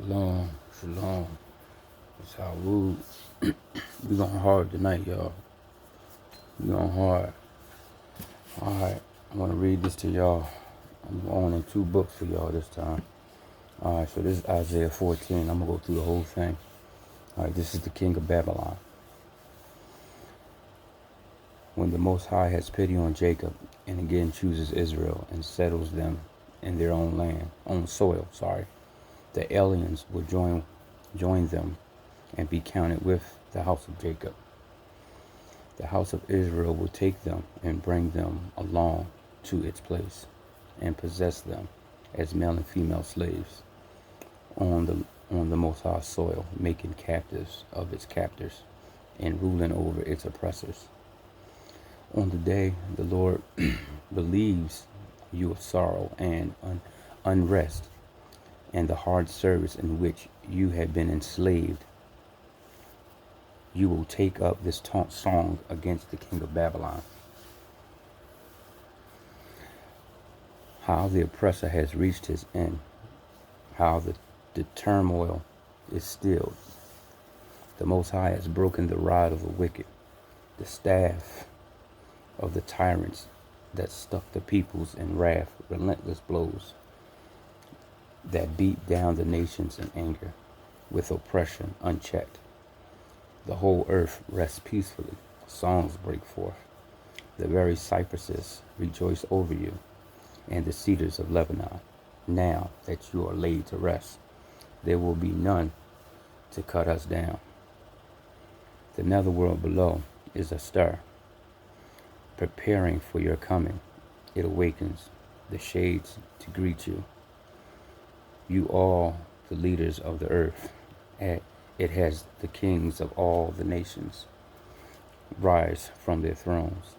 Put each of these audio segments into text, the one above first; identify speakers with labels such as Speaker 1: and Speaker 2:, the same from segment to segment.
Speaker 1: Shalom, shalom. It's how Woo. We going hard tonight, y'all. We going hard. Alright, I'm gonna read this to y'all. I'm going in two books for y'all this time. Alright, so this is Isaiah 14. I'm gonna go through the whole thing. Alright, this is the king of Babylon. When the Most High has pity on Jacob and again chooses Israel and settles them in their own land, own soil, the aliens will join them and be counted with the house of Jacob. The house of Israel will take them and bring them along to its place and possess them as male and female slaves on the Most High soil, making captives of its captors and ruling over its oppressors. On the day the Lord relieves you of sorrow and unrest and the hard service in which you have been enslaved, you will take up this taunt song against the king of Babylon. How the oppressor has reached his end, how the turmoil is stilled. The Most High has broken the rod of the wicked, the staff of the tyrants that stuck the peoples in wrath, relentless blows that beat down the nations in anger, with oppression unchecked. The whole earth rests peacefully, songs break forth. The very cypresses rejoice over you, and the cedars of Lebanon. Now that you are laid to rest, there will be none to cut us down. The netherworld below is astir, preparing for your coming. It awakens the shades to greet you. You all the leaders of the earth. It has the kings of all the nations rise from their thrones.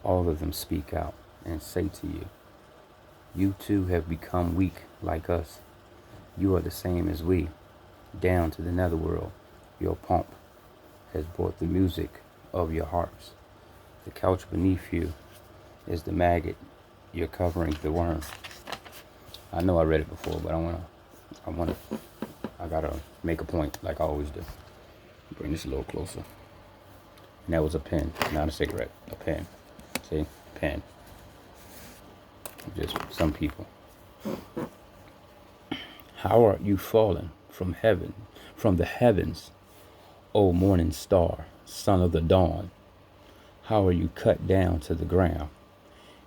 Speaker 1: All of them speak out and say to you, you too have become weak like us. You are the same as we. Down to the netherworld, your pomp has brought the music of your harps. The couch beneath you is the maggot. You're covering the worm. I know I read it before, but I gotta make a point like I always do. Bring this a little closer. And that was a pen, not a cigarette, a pen. See, pen. Just some people. How are you fallen from heaven, from the heavens, O morning star, son of the dawn? How are you cut down to the ground,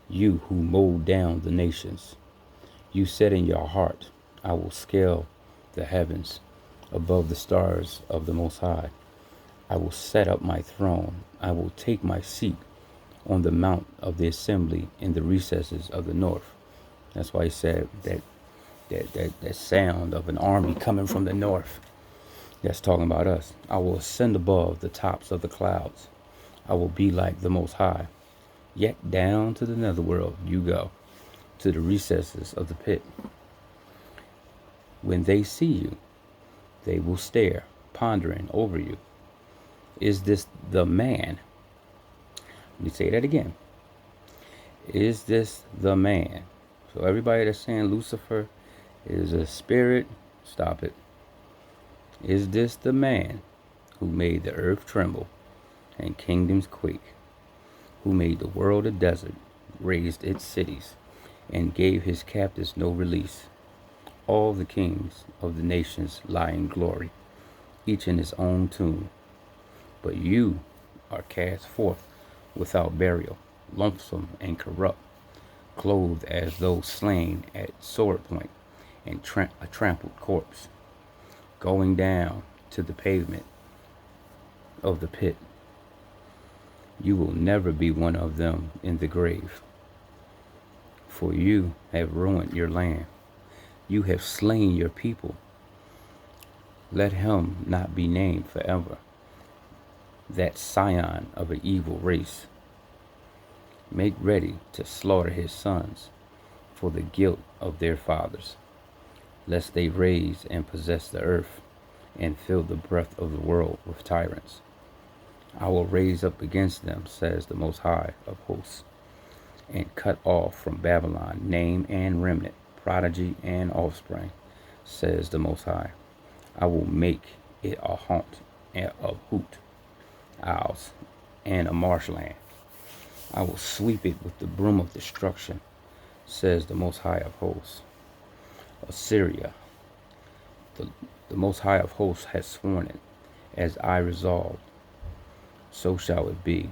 Speaker 1: you who mowed down the nations? You said in your heart, I will scale the heavens above the stars of the Most High. I will set up my throne. I will take my seat on the mount of the assembly in the recesses of the north. That's why he said that sound of an army coming from the north. That's talking about us. I will ascend above the tops of the clouds. I will be like the Most High. Yet down to the netherworld you go, to the recesses of the pit. When they see you, they will stare, pondering over you. Is this the man? Let me say that again. Is this the man? So everybody that's saying Lucifer is a spirit, stop it. Is this the man who made the earth tremble and kingdoms quake, who made the world a desert, raised its cities, and gave his captives no release? All the kings of the nations lie in glory, each in his own tomb. But you are cast forth without burial, loathsome and corrupt, clothed as though slain at sword point, and a trampled corpse, going down to the pavement of the pit. You will never be one of them in the grave, for you have ruined your land. You have slain your people. Let him not be named forever, that scion of an evil race. Make ready to slaughter his sons for the guilt of their fathers, lest they raise and possess the earth and fill the breadth of the world with tyrants. I will raise up against them, says the Most High of hosts, and cut off from Babylon name and remnant, prodigy and offspring, says the Most High. I will make it a haunt of hoot owls and a marshland. I will sweep it with the broom of destruction, says the Most High of Hosts. Assyria, the, the Most High of Hosts has sworn it, as I resolved, so shall it be,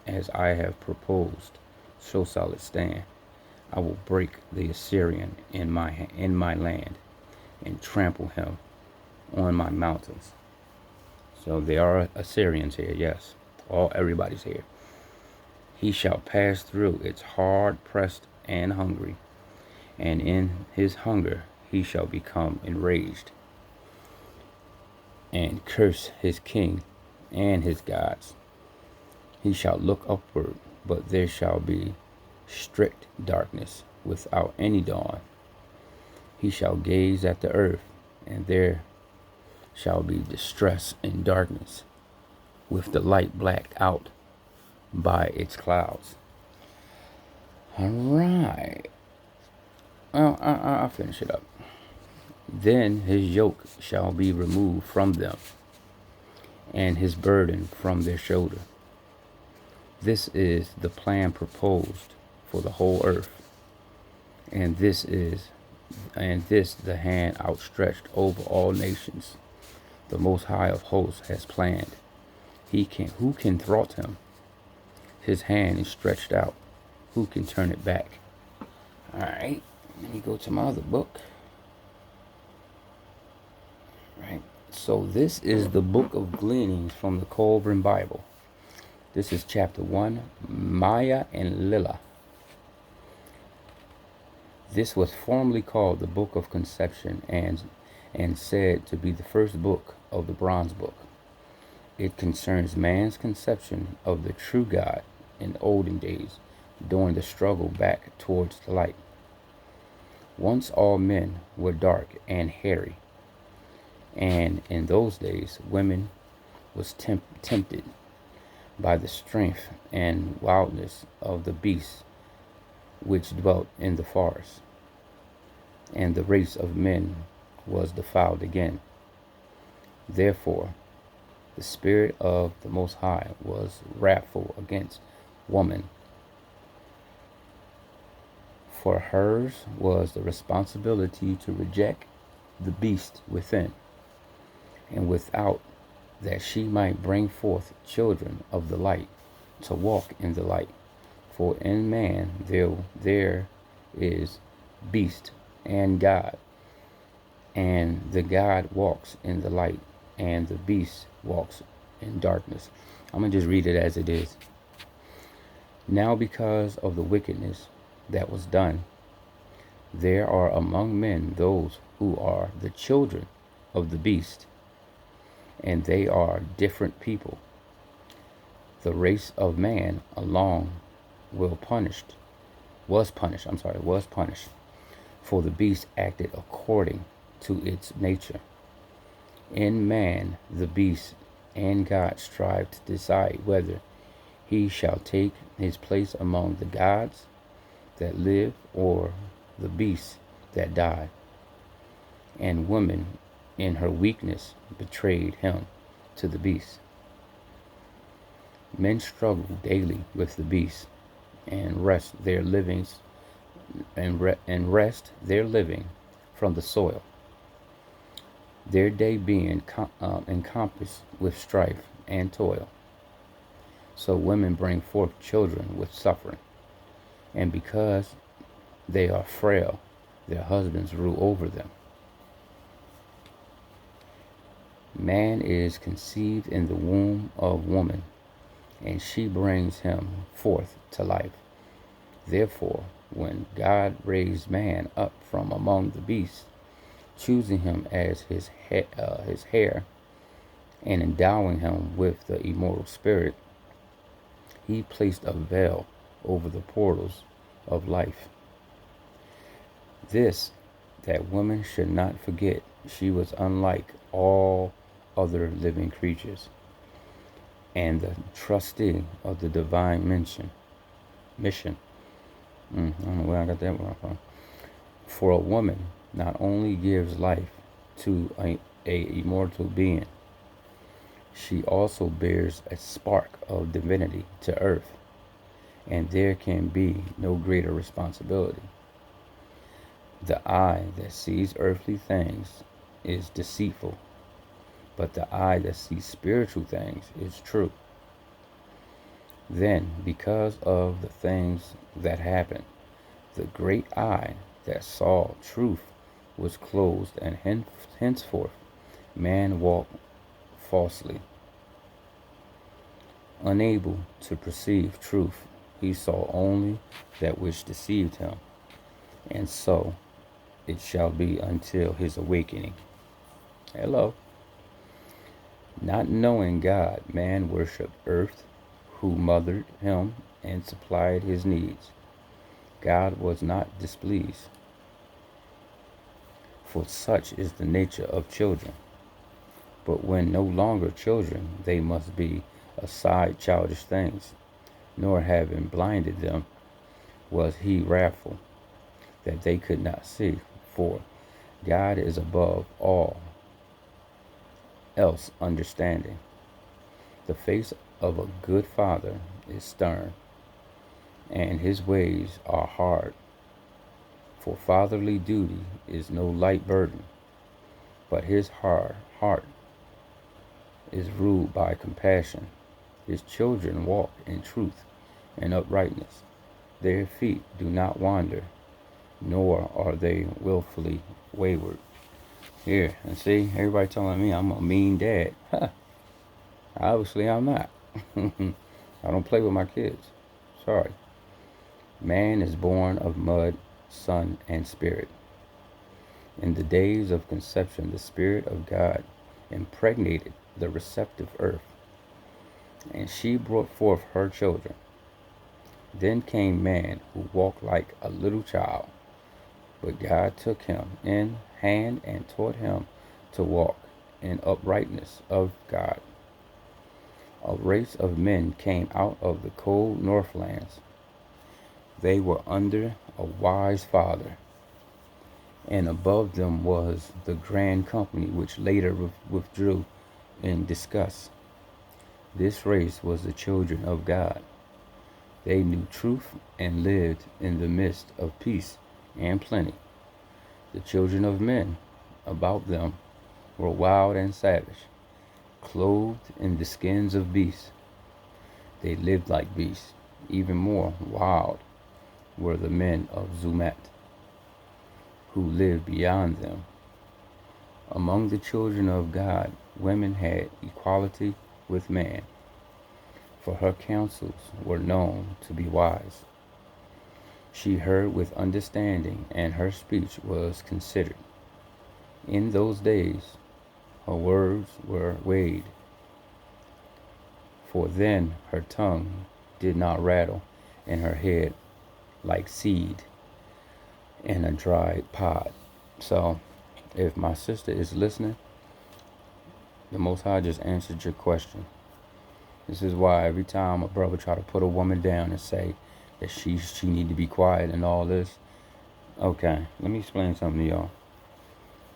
Speaker 1: as I have proposed, so shall it stand. I will break the Assyrian in my land, and trample him on my mountains. So there are Assyrians here, yes. Everybody's here. He shall pass through its hard pressed and hungry, and in his hunger he shall become enraged, and curse his king and his gods. He shall look upward, but there shall be strict darkness without any dawn. He shall gaze at the earth, and there shall be distress and darkness, with the light blacked out by its clouds. All right. Well, I'll finish it up. Then his yoke shall be removed from them, and his burden from their shoulder. This is the plan proposed for the whole earth, and this the hand outstretched over all nations. The Most High of Hosts has planned. Who can thwart him? His hand is stretched out. Who can turn it back? All right, let me go to my other book. Right. So this is the Book of Gleanings from the Colburn Bible. This is chapter 1, Maya and Lila. This was formerly called the Book of Conception and said to be the first book of the Bronze Book. It concerns man's conception of the true God in olden days during the struggle back towards the light. Once all men were dark and hairy, and in those days women was tempted by the strength and wildness of the beasts which dwelt in the forest, and the race of men was defiled again. Therefore, the Spirit of the Most High was wrathful against woman, for hers was the responsibility to reject the beast within and without, that she might bring forth children of the light to walk in the light. For in man there is beast and God, and the God walks in the light, and the beast walks in darkness. I'm going to just read it as it is. Now because of the wickedness that was done, there are among men those who are the children of the beast, and they are different people. The race of man alone was punished, for the beast acted according to its nature. In man, the beast and God strive to decide whether he shall take his place among the gods that live or the beasts that die. And woman, in her weakness, betrayed him to the beast. Men struggle daily with the beast and wrest their living from the soil, their day being encompassed with strife and toil. So women bring forth children with suffering, and because they are frail, their husbands rule over them. Man is conceived in the womb of woman, and she brings him forth to life. Therefore, when God raised man up from among the beasts, choosing him as his heir, and endowing him with the immortal spirit, he placed a veil over the portals of life. This, that woman should not forget she was unlike all other living creatures, and the trustee of the divine mission. I don't know where I got that one from. For a woman not only gives life to a immortal being. She also bears a spark of divinity to earth, and there can be no greater responsibility. The eye that sees earthly things is deceitful, but the eye that sees spiritual things is true. Then, because of the things that happened, the great eye that saw truth was closed, and henceforth man walked falsely. Unable to perceive truth, he saw only that which deceived him, and so it shall be until his awakening. Hello. Not knowing God, man worshipped earth, who mothered him and supplied his needs. God was not displeased, for such is the nature of children. But when no longer children, they must be aside childish things, nor having blinded them, was he wrathful, that they could not see. For God is above all else understanding. The face of a good father is stern, and his ways are hard. For fatherly duty is no light burden, but his heart is ruled by compassion. His children walk in truth and uprightness. Their feet do not wander, nor are they willfully wayward. Here, and see, everybody telling me I'm a mean dad. Huh. Obviously, I'm not. I don't play with my kids. Sorry. Man is born of mud, sun, and spirit. In the days of conception, the Spirit of God impregnated the receptive earth, and she brought forth her children. Then came man, who walked like a little child, but God took him in hand and taught him to walk in uprightness of God. A race of men came out of the cold northlands. They were under a wise father, and above them was the grand company which later withdrew in disgust. This race was the children of God. They knew truth and lived in the midst of peace and plenty. The children of men about them were wild and savage, clothed in the skins of beasts. They lived like beasts. Even more wild were the men of Zumat, who lived beyond them. Among the children of God, women had equality with man, for her counsels were known to be wise. She heard with understanding, and her speech was considered. In those days, her words were weighed, for then her tongue did not rattle, and her head like seed in a dried pod. So, if my sister is listening, the Most High just answered your question. This is why every time a brother try to put a woman down and say that she need to be quiet and all this. Okay, let me explain something to y'all.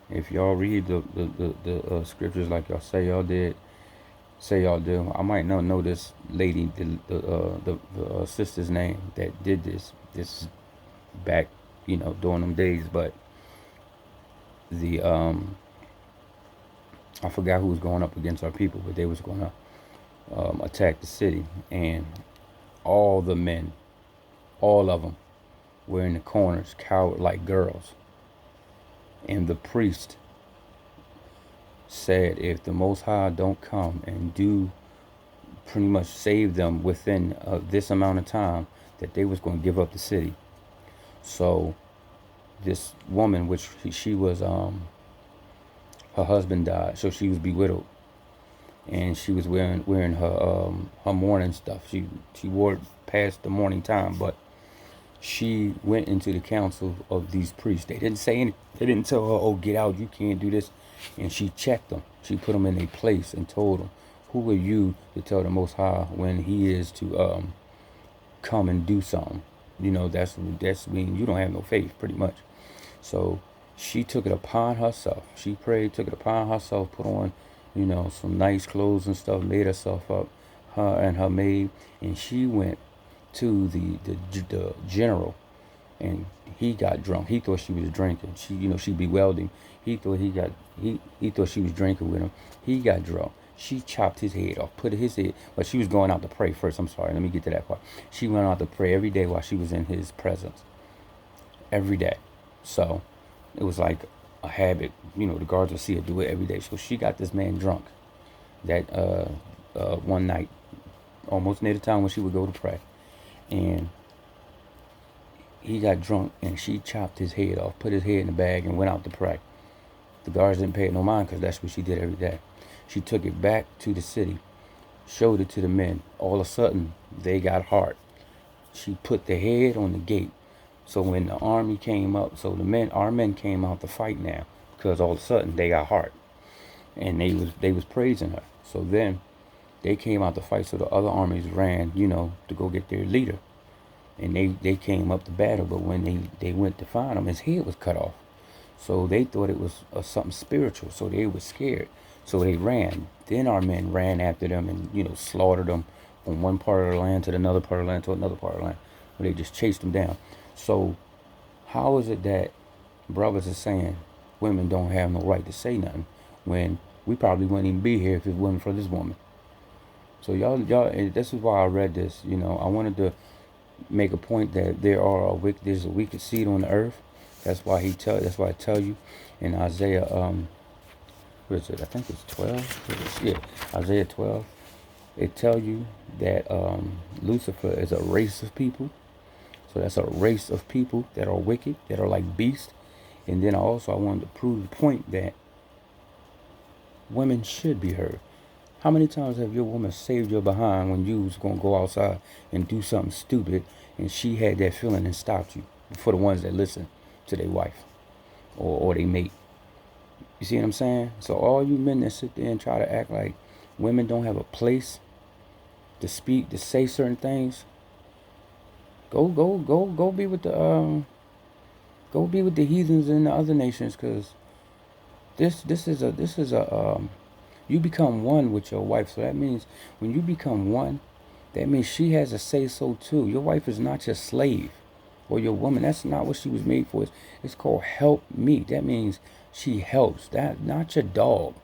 Speaker 1: If y'all read the scriptures like y'all say y'all do, I might not know this lady, the sister's name that did this back, during them days, but the I forgot who was going up against our people, but they was going to attack the city, and all the men, all of them, were in the corners, cowered like girls. And the priest said, if the Most High don't come and do pretty much save them within this amount of time, that they was going to give up the city. So this woman, which she was, her husband died, so she was bewidowed, and she was wearing her mourning stuff. She wore it past the morning time, but she went into the council of these priests. They didn't say anything. They didn't tell her, "Oh, get out! You can't do this." And she checked them. She put them in their place and told them, "Who are you to tell the Most High when He is to come and do something?" That's when you don't have no faith, pretty much. So She took it upon herself. She prayed, took it upon herself, put on, some nice clothes and stuff, made herself up, her and her maid, and she went to the general, and he got drunk. He thought she was drinking. She bewailed him. He thought he thought she was drinking with him. He got drunk. She chopped his head off, put his head, but she was going out to pray first. I'm sorry, let me get to that part. She went out to pray every day while she was in his presence. Every day. So it was like a habit. The guards would see her do it every day. So she got this man drunk that one night, almost near the time when she would go to pray. And he got drunk and she chopped his head off, put his head in the bag and went out to pray. The guards didn't pay it no mind because that's what she did every day. She took it back to the city, showed it to the men. All of a sudden, they got heart. She put the head on the gate. So when the army came up, our men came out to fight now because all of a sudden they got heart. And they was praising her. So then they came out to fight. So the other armies ran, to go get their leader. And they came up to battle. But when they went to find him, his head was cut off. So they thought it was something spiritual. So they were scared. So they ran. Then our men ran after them and, slaughtered them from one part of the land to another part of the land to another part of the land. They just chased them down. So how is it that brothers are saying women don't have no right to say nothing when we probably wouldn't even be here if it wasn't for this woman? So y'all, this is why I read this. I wanted to make a point that there's a wicked seed on the earth. That's why I tell you in Isaiah, what is it? I think it's 12. Yeah, Isaiah 12. It tells you that Lucifer is a race of people. So that's a race of people that are wicked, that are like beasts. And then I wanted to prove the point that women should be heard. How many times have your woman saved your behind when you was going to go outside and do something stupid and she had that feeling and stopped you? For the ones that listen to their wife or their mate. You see what I'm saying? So all you men that sit there and try to act like women don't have a place to speak, to say certain things, go be with the heathens in the other nations, because this is a you become one with your wife. So that means when you become one, that means she has a say so too. Your wife is not your slave or your woman. That's not what she was made for. It's called help me. That means she helps. That not your dog.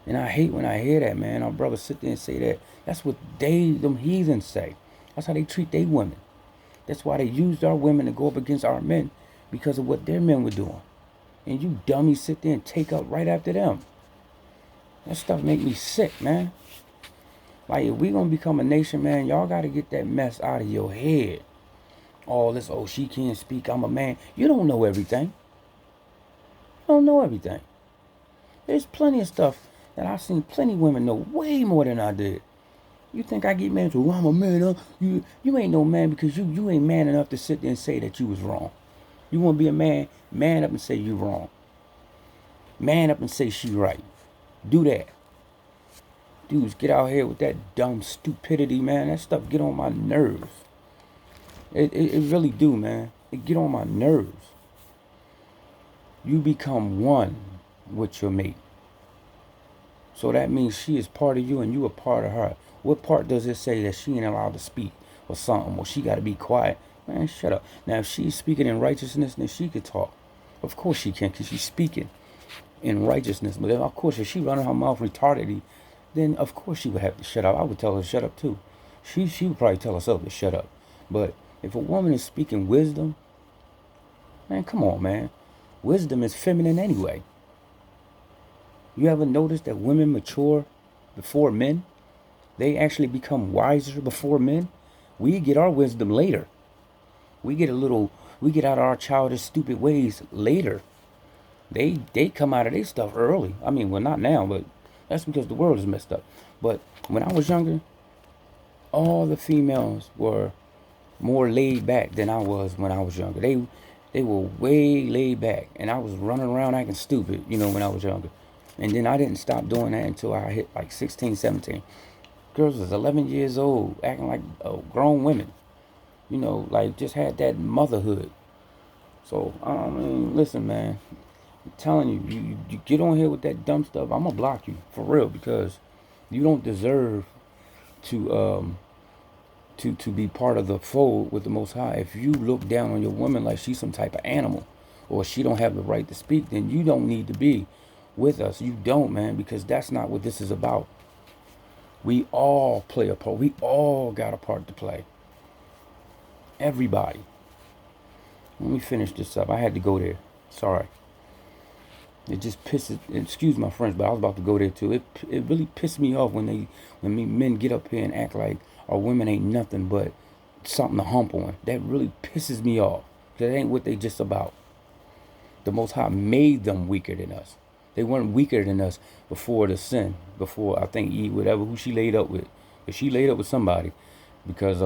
Speaker 1: And I hate when I hear that, man. Our brothers sit there and say that. That's what them heathens say. That's how they treat their women. That's why they used our women to go up against our men, because of what their men were doing. And you dummies sit there and take up right after them. That stuff make me sick, man. Like, if we gonna become a nation, man, y'all gotta get that mess out of your head. All this, she can't speak, I'm a man. You don't know everything. You don't know everything. There's plenty of stuff that I've seen plenty of women know way more than I did. You think I get mad? I'm a man, huh? You ain't no man, because you ain't man enough to sit there and say that you was wrong. You want to be a man? Man up and say you wrong. Man up and say she right. Do that. Dudes, get out here with that dumb stupidity, man. That stuff get on my nerves. It really do, man. It get on my nerves. You become one with your mate. So that means she is part of you and you a part of her. What part does it say that she ain't allowed to speak or something, or she got to be quiet? Man, shut up. Now, if she's speaking in righteousness, then she could talk. Of course she can, because she's speaking in righteousness. But of course, if she running her mouth retardedly, then of course she would have to shut up. I would tell her to shut up too. She would probably tell herself to shut up. But if a woman is speaking wisdom, man, come on, man. Wisdom is feminine anyway. You ever notice that women mature before men? They actually become wiser before men. We get our wisdom later. We get out of our childish, stupid ways later. They come out of their stuff early. I mean, well, not now, but that's because the world is messed up. But when I was younger, all the females were more laid back than I was when I was younger. They were way laid back, and I was running around acting stupid, when I was younger. And then I didn't stop doing that until I hit like 16, 17. Girls was 11 years old, acting like grown women. Like just had that motherhood. So, I mean, listen, man. I'm telling you, you get on here with that dumb stuff, I'm gonna block you for real because you don't deserve to to be part of the fold with the Most High. If you look down on your woman like she's some type of animal, or she don't have the right to speak, then you don't need to be with us. You don't, man, because that's not what this is about. We all play a part. We all got a part to play. Everybody. Let me finish this up. I had to go there. Sorry. It just pisses. Excuse my French, but I was about to go there too. It really pissed me off when men get up here and act like our women ain't nothing but something to hump on. That really pisses me off. That ain't what they just about. The Most High made them weaker than us. They weren't weaker than us before the sin. Before I think Eve, whatever who she laid up with. If she laid up with somebody, because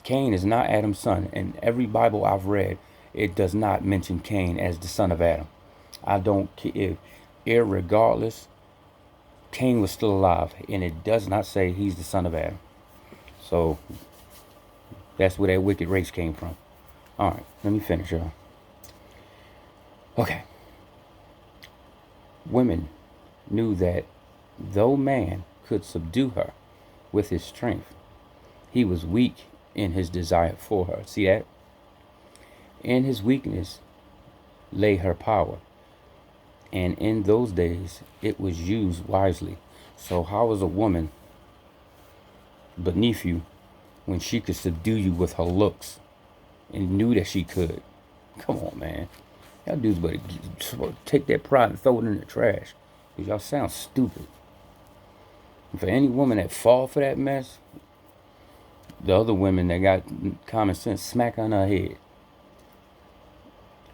Speaker 1: Cain is not Adam's son, and every Bible I've read, it does not mention Cain as the son of Adam. I don't care if, irregardless, Cain was still alive, and it does not say he's the son of Adam. So that's where that wicked race came from. All right, let me finish, y'all. Okay. Women knew that though man could subdue her with his strength, he was weak in his desire for her. See that? In his weakness lay her power. And in those days, it was used wisely. So how is a woman beneath you when she could subdue you with her looks and knew that she could? Come on, man. Y'all dudes better take that pride and throw it in the trash. Because y'all sound stupid. And for any woman that fall for that mess, the other women that got common sense, smack on her head.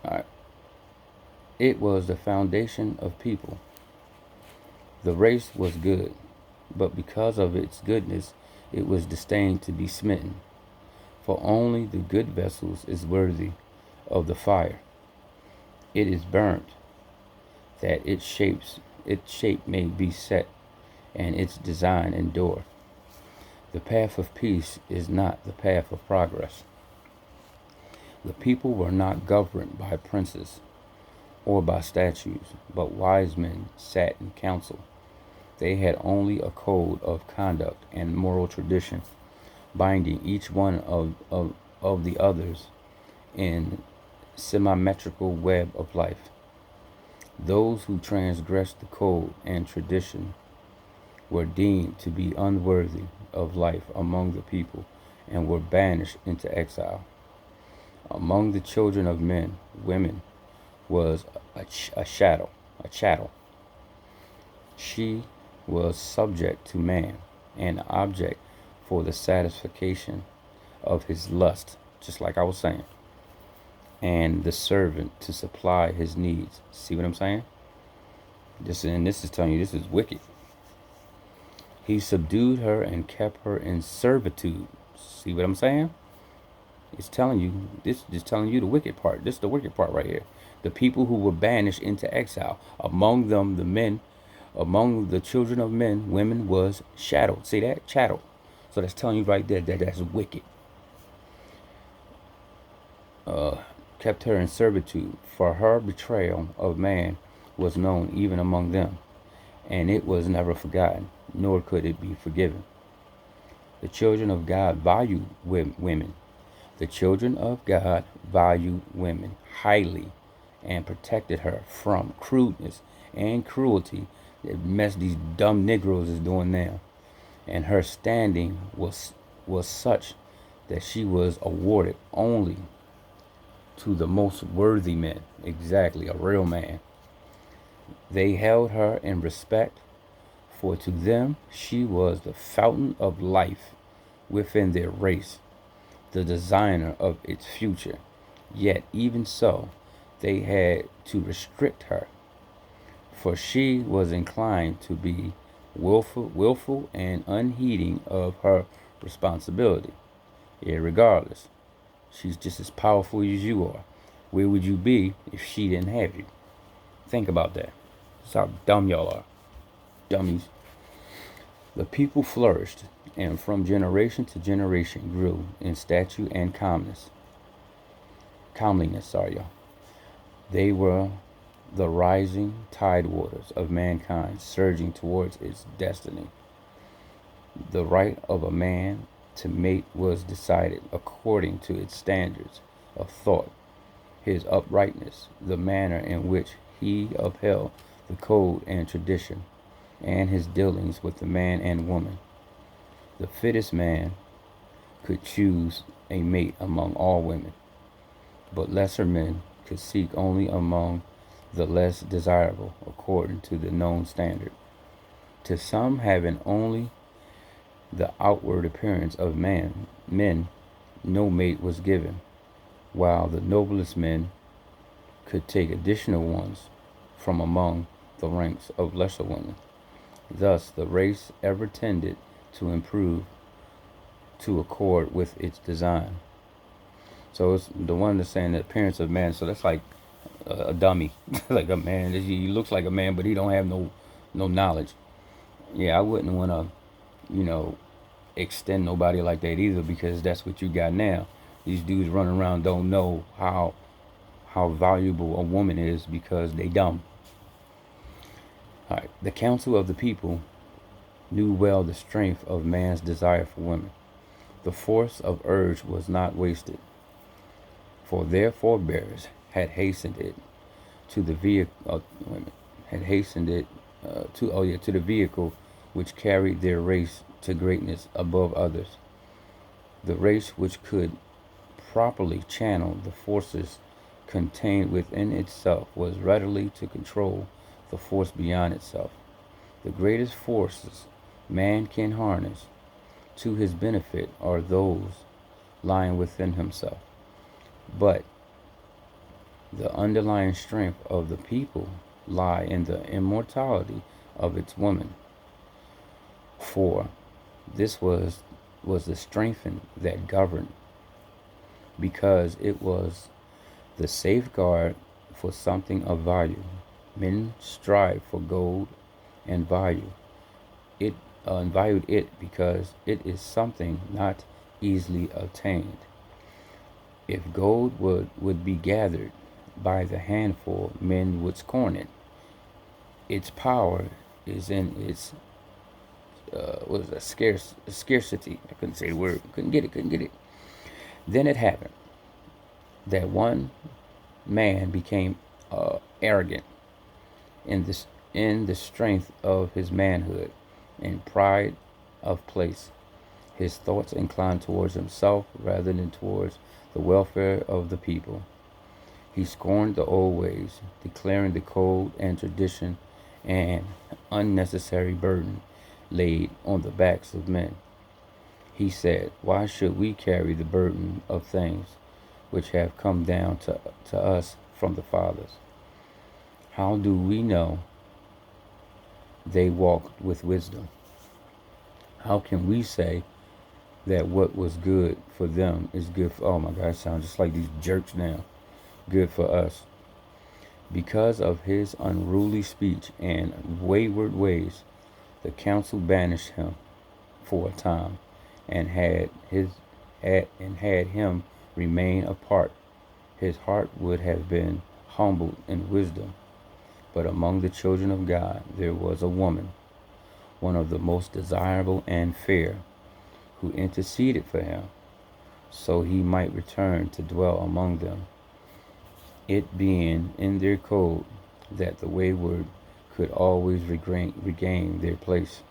Speaker 1: All right. It was the foundation of people. The race was good, but because of its goodness, it was disdained to be smitten. For only the good vessels is worthy of the fire. It is burnt, that its shape may be set, and its design endure. The path of peace is not the path of progress. The people were not governed by princes or by statues, but wise men sat in council. They had only a code of conduct and moral tradition, binding each one of the others in symmetrical web of life. Those who transgressed the code and tradition were deemed to be unworthy of life among the people and were banished into exile. Among the children of men, women was a chattel. She was subject to man, an object for the satisfaction of his lust, just like I was saying, and the servant to supply his needs. See what I'm saying? This is telling you this is wicked. He subdued her and kept her in servitude. See what I'm saying? It's telling you, this is just telling you the wicked part. This is the wicked part right here. The people who were banished into exile. Among them, the men, among the children of men, women was chattel. See that? Chattel. So that's telling you right there that that's wicked. Kept her in servitude, for her betrayal of man was known even among them, and it was never forgotten, nor could it be forgiven. The children of God valued women. The children of God valued women highly and protected her from crudeness and cruelty that mess these dumb Negroes is doing now. And her standing was such that she was awarded only to the most worthy men. Exactly, a real man. They held her in respect, for to them she was the fountain of life within their race, the designer of its future. Yet even so, they had to restrict her, for she was inclined to be willful and unheeding of her responsibility. Irregardless, she's just as powerful as you are. Where would you be if she didn't have you? Think about that. That's how dumb y'all are. Dummies. The people flourished, and from generation to generation grew in stature and calmness. comeliness, sorry, y'all. They were the rising tide waters of mankind surging towards its destiny. The right of a man to mate was decided according to its standards of thought, his uprightness, the manner in which he upheld the code and tradition, and his dealings with the man and woman. The fittest man could choose a mate among all women, but lesser men could seek only among the less desirable according to the known standard. To some having only the outward appearance of men, no mate was given, while the noblest men could take additional ones from among the ranks of lesser women. Thus, the race ever tended to improve to accord with its design. So it's the one that's saying the appearance of man. So that's like a dummy, like a man. He looks like a man, but he don't have no knowledge. Yeah, I wouldn't want to, you know, extend nobody like that either, because that's what you got now. These dudes running around don't know how valuable a woman is because they dumb. All right. The council of the people knew well the strength of man's desire for women. The force of urge was not wasted, for their forebears had hastened it to the vehicle. Had hastened it to the vehicle which carried their race to greatness above others. The race which could properly channel the forces contained within itself was readily to control the force beyond itself. The greatest forces man can harness to his benefit are those lying within himself. But the underlying strength of the people lie in the immortality of its woman. For this was the strength that governed, because it was the safeguard for something of value. Men strive for gold and valued it because it is something not easily obtained. If gold would be gathered by the handful, men would scorn it. Its power is in its scarcity. I couldn't say the word. Couldn't get it. Then it happened that one man became arrogant in the strength of his manhood and pride of place. His thoughts inclined towards himself rather than towards the welfare of the people. He scorned the old ways, declaring the code and tradition an unnecessary burden laid on the backs of men. He said, "Why should we carry the burden of things which have come down to us from the fathers? How do we know they walked with wisdom? How can we say that what was good for them is good for..." Oh my God, I sound just like these jerks now. Good for us. Because of his unruly speech and wayward ways, the council banished him for a time, and had him remain apart. His heart would have been humbled in wisdom. But among the children of God there was a woman, one of the most desirable and fair, who interceded for him, so he might return to dwell among them, it being in their code that the wayward could always regain their place.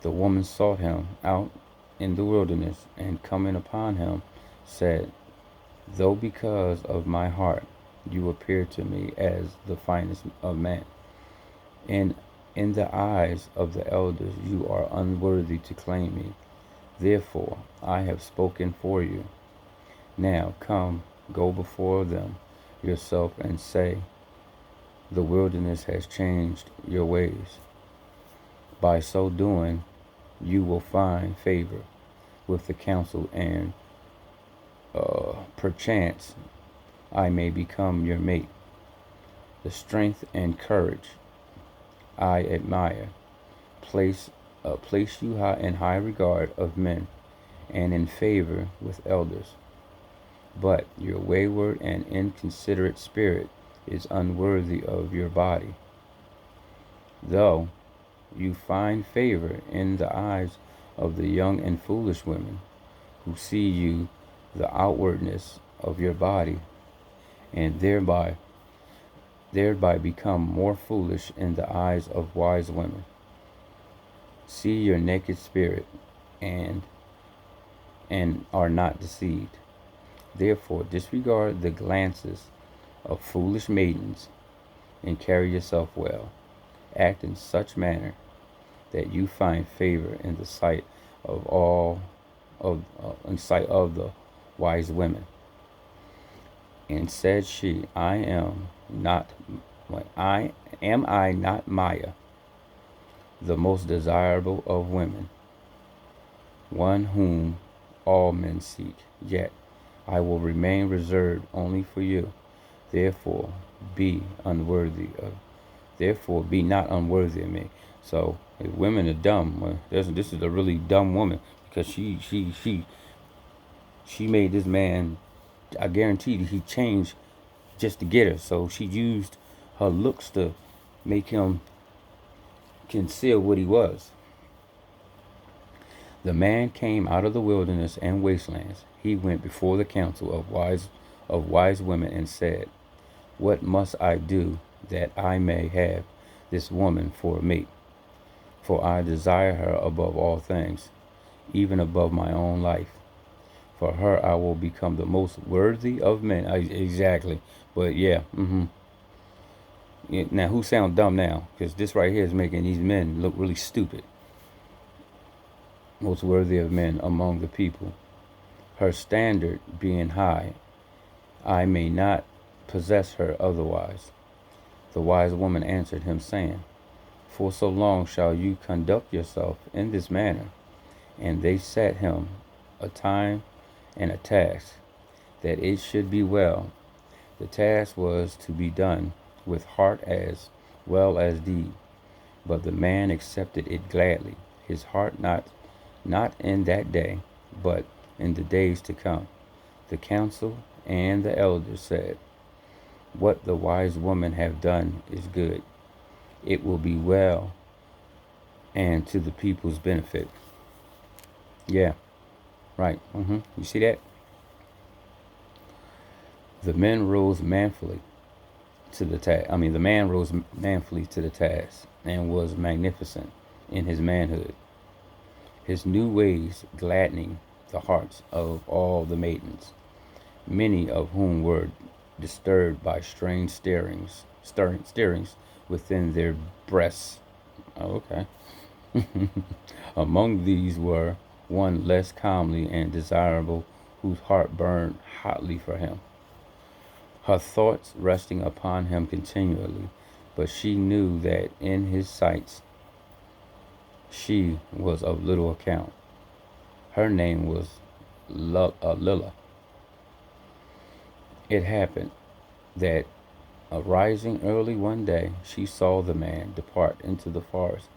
Speaker 1: The woman sought him out in the wilderness, and coming upon him, said, "Though because of my heart you appear to me as the finest of men, and in the eyes of the elders you are unworthy to claim me. Therefore I have spoken for you. Now come, go before them yourself and say, the wilderness has changed your ways. By so doing, you will find favor with the council, and perchance I may become your mate. The strength and courage I admire place you in high regard of men, and in favor with elders. But your wayward and inconsiderate spirit is unworthy of your body. Though you find favor in the eyes of the young and foolish women who see you the outwardness of your body, and thereby become more foolish in the eyes of wise women. See your naked spirit and are not deceived. Therefore disregard the glances of foolish maidens and carry yourself well. Act in such manner that you find favor in the sight of the wise women. And said she, I am not Maya, the most desirable of women, one whom all men seek, yet I will remain reserved only for you. Therefore be not unworthy of me. So if women are dumb, well, this is a really dumb woman, because she made this man, I guarantee he changed just to get her. So she used her looks to make him conceal what he was. The man came out of the wilderness and wastelands. He went before the council of wise women and said, what must I do that I may have this woman for a mate? For I desire her above all things, even above my own life. For her I will become the most worthy of men. Exactly. But yeah. Now, who sound dumb now? Because this right here is making these men look really stupid. Most worthy of men among the people. Her standard being high, I may not possess her otherwise. The wise woman answered him, saying, for so long shall you conduct yourself in this manner. And they set him a time and a task, that it should be well. The task was to be done with heart as well as deed. But the man accepted it gladly, his heart not in that day, but in the days to come. The council and the elders said, what the wise woman have done is good. It will be well and to the people's benefit. Yeah, right. You see that? The man rose manfully to the task. The man rose manfully to the task and was magnificent in his manhood, his new ways gladdening the hearts of all the maidens, many of whom were disturbed by strange stirrings within their breasts. Oh, okay. Among these were one less comely and desirable, whose heart burned hotly for him, her thoughts resting upon him continually. But she knew that in his sights she was of little account. Her name was Lillah. It happened that, arising early one day, she saw the man depart into the forest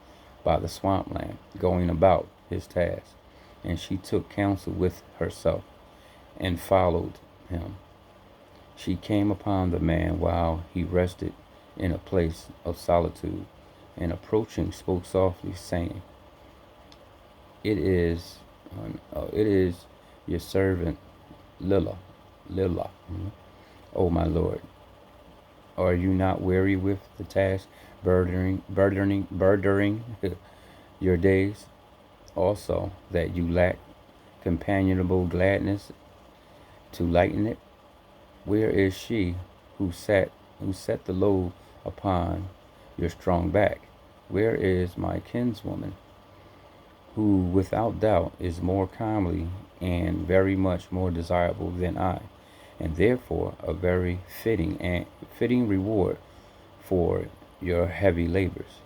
Speaker 1: by the swampland, going about his task. And she took counsel with herself and followed him. She came upon the man while he rested in a place of solitude, and approaching spoke softly, saying, It is your servant Lillah. O my Lord, are you not weary with the task, burdening your days? Also, that you lack companionable gladness to lighten it? Where is she who set the load upon your strong back? Where is my kinswoman, who without doubt is more comely and very much more desirable than I, and therefore a very fitting reward for your heavy labors?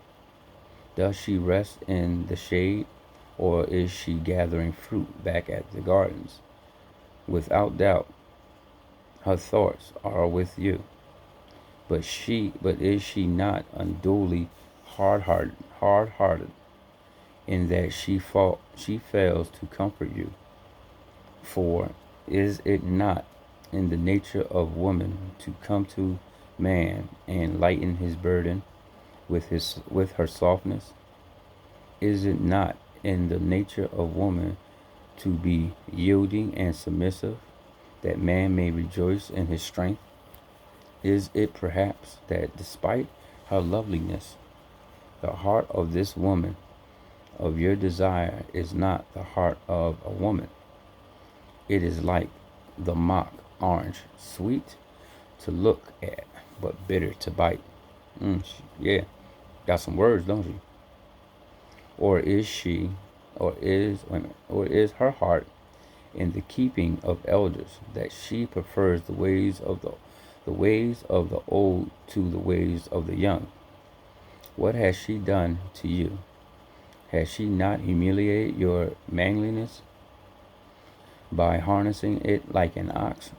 Speaker 1: Does she rest in the shade, or is she gathering fruit back at the gardens? Without doubt, her thoughts are with you. But is she not unduly hard-hearted, in that she fails to comfort you? For is it not in the nature of woman to come to man and lighten his burden with her softness? Is it not in the nature of woman to be yielding and submissive, that man may rejoice in his strength? Is it perhaps that despite her loveliness, the heart of this woman of your desire is not the heart of a woman? It is like the mock orange, sweet to look at, but bitter to bite. Yeah, got some words, don't you? Or is she, or is her heart in the keeping of elders, that she prefers the ways of the old to the ways of the young? What has she done to you? Has she not humiliated your manliness by harnessing it like an ox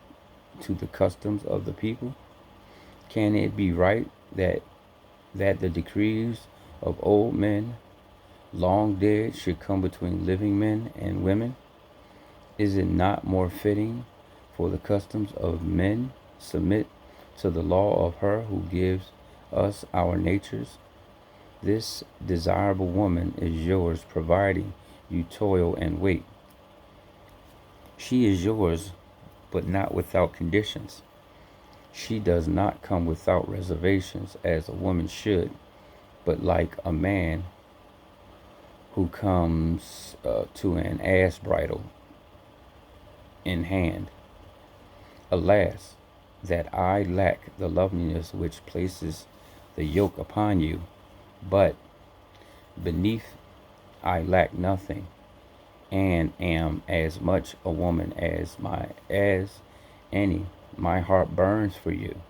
Speaker 1: to the customs of the people? Can it be right that the decrees of old men long dead should come between living men and women? Is it not more fitting for the customs of men submit to the law of her who gives us our natures? This desirable woman is yours, providing you toil and wait. She is yours, but not without conditions. She does not come without reservations, as a woman should, but like a man who comes to an ass bridle in hand. Alas, that I lack the loveliness which places the yoke upon you, but beneath I lack nothing, and am as much a woman as any. My heart burns for you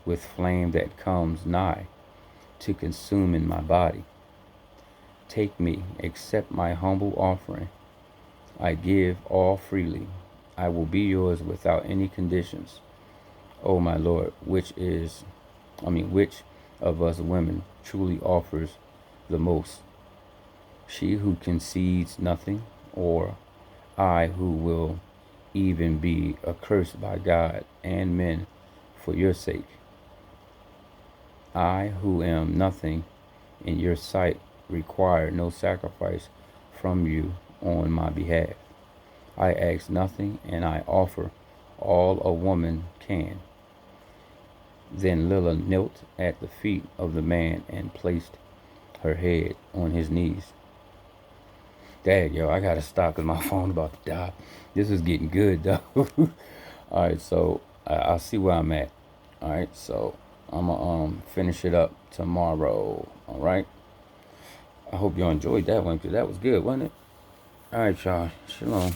Speaker 1: with flame that comes nigh to consume in my body. Take me, accept my humble offering. I give all freely. I will be yours without any conditions. O my Lord, which of us women truly offers the most? She who concedes nothing, or I who will even be accursed by God and men for your sake? I who am nothing in your sight require no sacrifice from you on my behalf. I ask nothing, and I offer all a woman can. Then Lila knelt at the feet of the man and placed her head on his knees. Dad, yo, I gotta stop because my phone about to die. This is getting good, though. All right, so I'll see where I'm at. All right, so I'm gonna finish it up tomorrow. All right. I hope y'all enjoyed that one because that was good, wasn't it? All right, y'all. Shalom.